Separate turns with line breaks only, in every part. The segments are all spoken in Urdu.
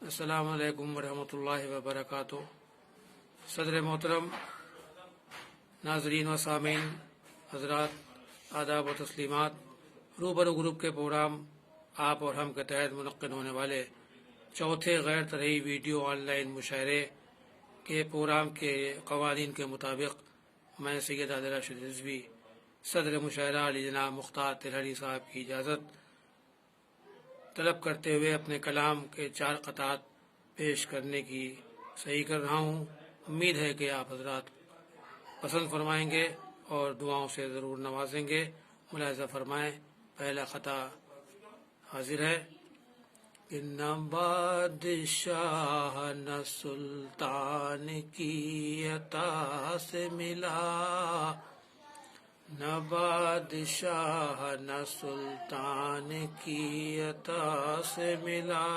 السلام علیکم ورحمۃ اللہ وبرکاتہ۔ صدر محترم، ناظرین و سامعین حضرات، آداب و تسلیمات۔ روبرو گروپ کے پروگرام آپ اور ہم کے تحت منعقد ہونے والے چوتھے غیر طرحی ویڈیو آن لائن مشاعرے کے پروگرام کے قوانین کے مطابق میں سید عادل راشد رضوی صدر مشاعرہ علی جناب مختار تلہڑی صاحب کی اجازت طلب کرتے ہوئے اپنے کلام کے 4 قطعات پیش کرنے کی صحیح کر رہا ہوں۔ امید ہے کہ آپ حضرات پسند فرمائیں گے اور دعاؤں سے ضرور نوازیں گے۔ ملاحظہ فرمائیں، پہلا خطا حاضر ہے کہ نہ بادشاہ نہ سلطان کی عطا سے ملا، نہ بادشاہ نہ سلطان کی عطا سے ملا،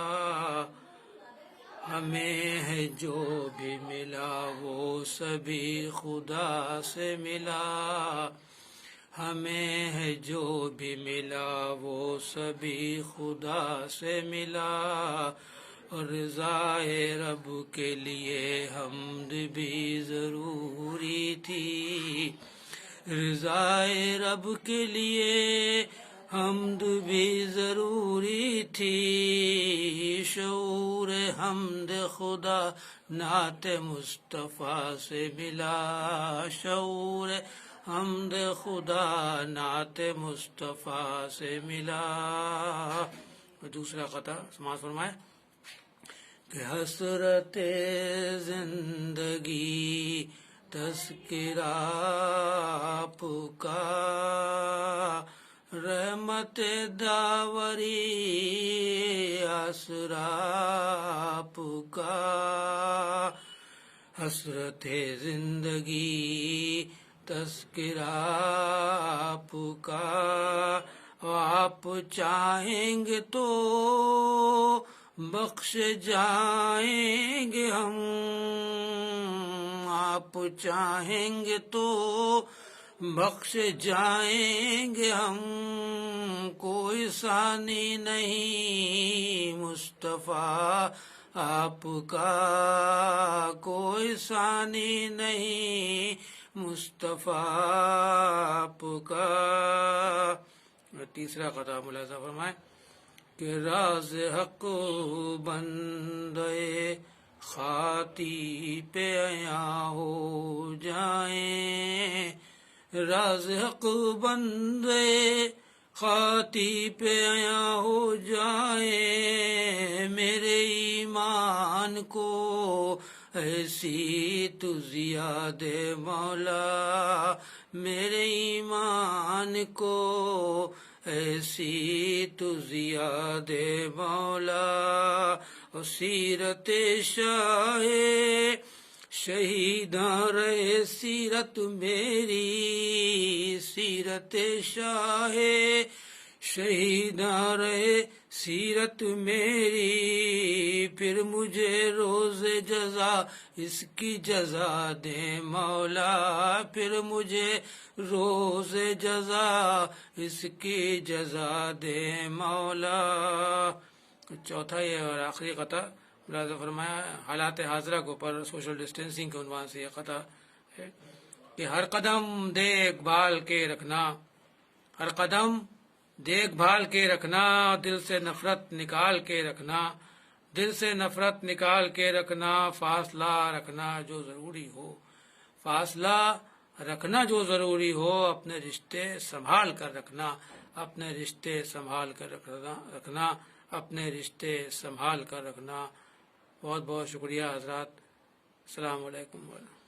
ہمیں ہے جو بھی ملا وہ سبھی خدا سے ملا، ہمیں ہے جو بھی ملا وہ سبھی خدا سے ملا، اور رضائے رب کے لیے حمد بھی ضروری تھی، رضائے رب کے لیے حمد بھی ضروری تھی، شعور حمد خدا نعت مصطفیٰ سے ملا، شعور حمد خدا نعت مصطفیٰ سے ملا۔ دوسرا قطع سماعت فرمائے کہ حسرت زندگی تذکرہ آپ کا، رحمت داوری آسرا آپ کا، حسرت زندگی تذکرہ آپ کا، آپ چاہیں گے تو بخش جائیں گے ہم، آپ چاہیں گے تو بخش جائیں گے ہم، کوئی ثانی نہیں مصطفیٰ آپ کا، کوئی ثانی نہیں مصطفیٰ آپ کا۔ تیسرا قطع ملاحظہ فرمائیں کہ راز حق بندے خاطی پہ عیاں ہو جائیں، راز حق بندے خاطی پہ عیاں ہو جائیں، میرے ایمان کو ایسی تو زیاد مولا، میرے ایمان کو ایسی تو زیاد مولا، اور سیرت شاہ شہیداں رہے سیرت میری، سیرت شاہ شہیداں رہے سیرت میری، پھر مجھے روز جزا اس کی جزا دے مولا، پھر مجھے روز جزا اس کی جزا دے مولا۔ چوتھا یہ اور آخری قطع ملاحظہ فرمایا، حالات حاضرہ کے اوپر سوشل ڈسٹینسنگ کے عنوان سے یہ قطع ہے کہ ہر قدم دیکھ بھال کے رکھنا، ہر قدم دیکھ بھال کے رکھنا، دل سے نفرت نکال کے رکھنا، دل سے نفرت نکال کے رکھنا، فاصلہ رکھنا جو ضروری ہو، فاصلہ رکھنا جو ضروری ہو، اپنے رشتے سنبھال کر رکھنا، اپنے رشتے سنبھال کر رکھنا، اپنے رشتے سنبھال کر رکھنا۔ بہت بہت شکریہ حضرات۔ السلام علیکم ورحمۃ اللہ۔